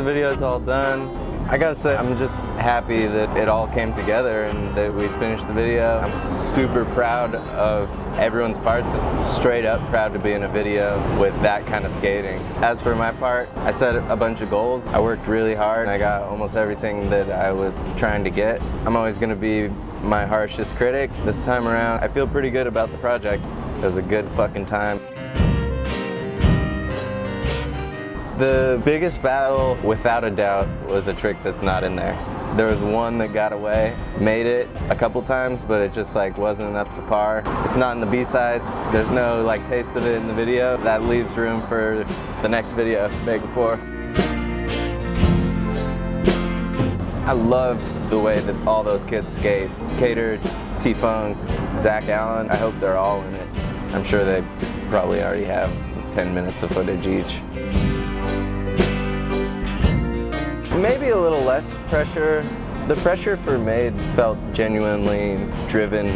video's all done. I gotta say, I'm just happy that it all came together and that we finished the video. I'm super proud of everyone's parts. Straight up proud to be in a video with that kind of skating. As for my part, I set a bunch of goals. I worked really hard and I got almost everything that I was trying to get. I'm always gonna be my harshest critic. This time around, I feel pretty good about the project. It was a good fucking time. The biggest battle, without a doubt, was a trick that's not in there. There was one that got away, made it a couple times, but it just like wasn't up to par. It's not in the B-sides. There's no like taste of it in the video. That leaves room for the next video, Make It 4. I love the way that all those kids skate. Cater, T-Funk, Zach Allen, I hope they're all in it. I'm sure they probably already have 10 minutes of footage each. Maybe a little less pressure. The pressure for Made felt genuinely driven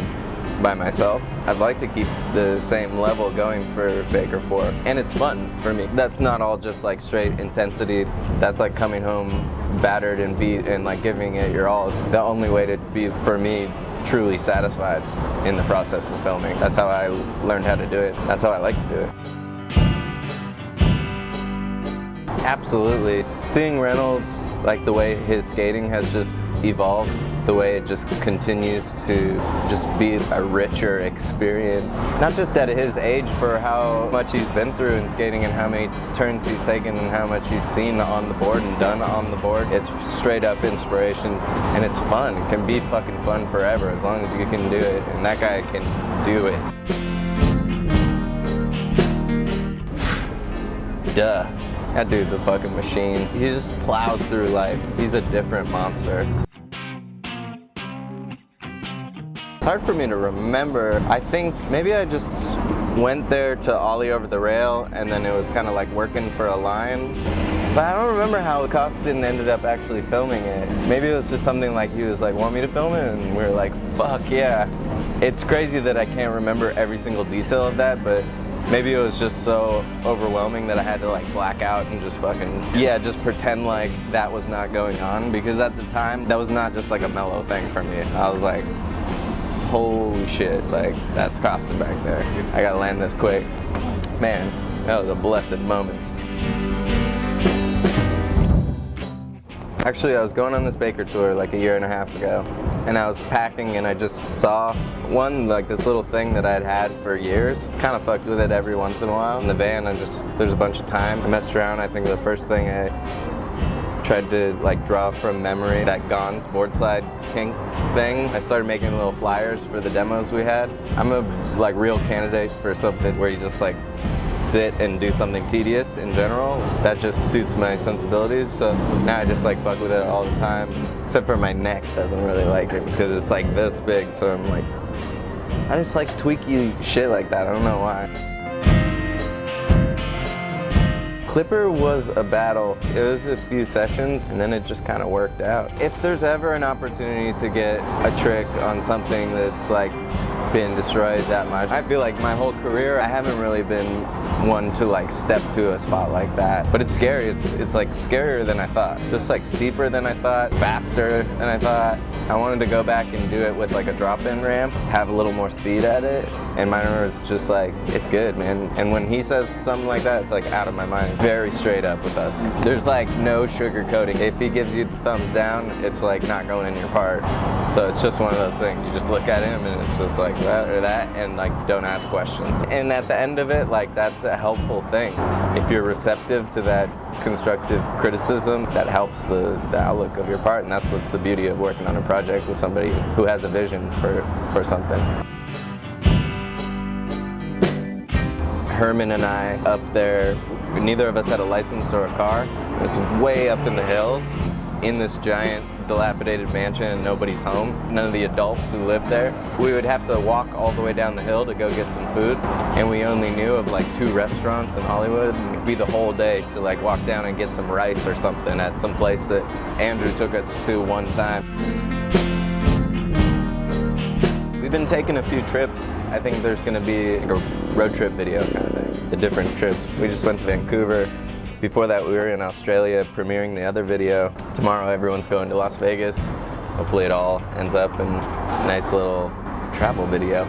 by myself. I'd like to keep the same level going for Baker 4, and it's fun for me. That's not all just like straight intensity. That's like coming home battered and beat and like giving it your all. It's the only way to be, for me, truly satisfied in the process of filming. That's how I learned how to do it. That's how I like to do it. Absolutely. Seeing Reynolds, like the way his skating has just evolved, the way it just continues to just be a richer experience. Not just at his age, for how much he's been through in skating and how many turns he's taken and how much he's seen on the board and done on the board. It's straight up inspiration and it's fun. It can be fucking fun forever as long as you can do it, and that guy can do it. Duh. That dude's a fucking machine. He just plows through life. He's a different monster. It's hard for me to remember. I think maybe I just went there to ollie over the rail and then it was kind of like working for a line. But I don't remember how Costin ended up actually filming it. Maybe it was just something like he was like, want me to film it? And we were like, fuck yeah. It's crazy that I can't remember every single detail of that, but maybe it was just so overwhelming that I had to like black out and just fucking, yeah, just pretend like that was not going on, because at the time, that was not just like a mellow thing for me. I was like, holy shit, like that's Costa back there. I gotta land this quick. Man, that was a blessed moment. Actually, I was going on this Baker tour like a year and a half ago, and I was packing and I just saw one, like this little thing that I'd had for years. Kind of fucked with it every once in a while. In the van, there's a bunch of time. I messed around. I think the first thing I tried to like draw from memory, that Gons board slide kink thing. I started making little flyers for the demos we had. I'm a like real candidate for something where you just like sit and do something tedious in general. That just suits my sensibilities, so now I just like fuck with it all the time. Except for my neck doesn't really like it because it's like this big, so I'm like, I just like tweaky shit like that, I don't know why. Clipper was a battle. It was a few sessions and then it just kind of worked out. If there's ever an opportunity to get a trick on something that's like been destroyed that much, I feel like my whole career I haven't really been one to like step to a spot like that. But it's scary. It's like scarier than I thought. It's just like steeper than I thought, faster than I thought. I wanted to go back and do it with like a drop-in ramp, have a little more speed at it, and mine was just like, it's good, man. And when he says something like that, it's like out of my mind. Very straight up with us. There's like no sugarcoating. If he gives you the thumbs down, it's like not going in your part. So it's just one of those things. You just look at him and it's just like that or that, and like don't ask questions. And at the end of it, like that's a helpful thing. If you're receptive to that constructive criticism, that helps the outlook of your part, and that's what's the beauty of working on a project with somebody who has a vision for something. Herman and I up there, neither of us had a license or a car. It's way up in the hills in this giant dilapidated mansion and nobody's home. None of the adults who lived there. We would have to walk all the way down the hill to go get some food, and we only knew of like 2 restaurants in Hollywood. It'd be the whole day to like walk down and get some rice or something at some place that Andrew took us to one time. We've been taking a few trips. I think there's gonna be like a road trip video kind of thing. The different trips. We just went to Vancouver, Before that, we were in Australia premiering the other video. Tomorrow, everyone's going to Las Vegas. Hopefully it all ends up in a nice little travel video.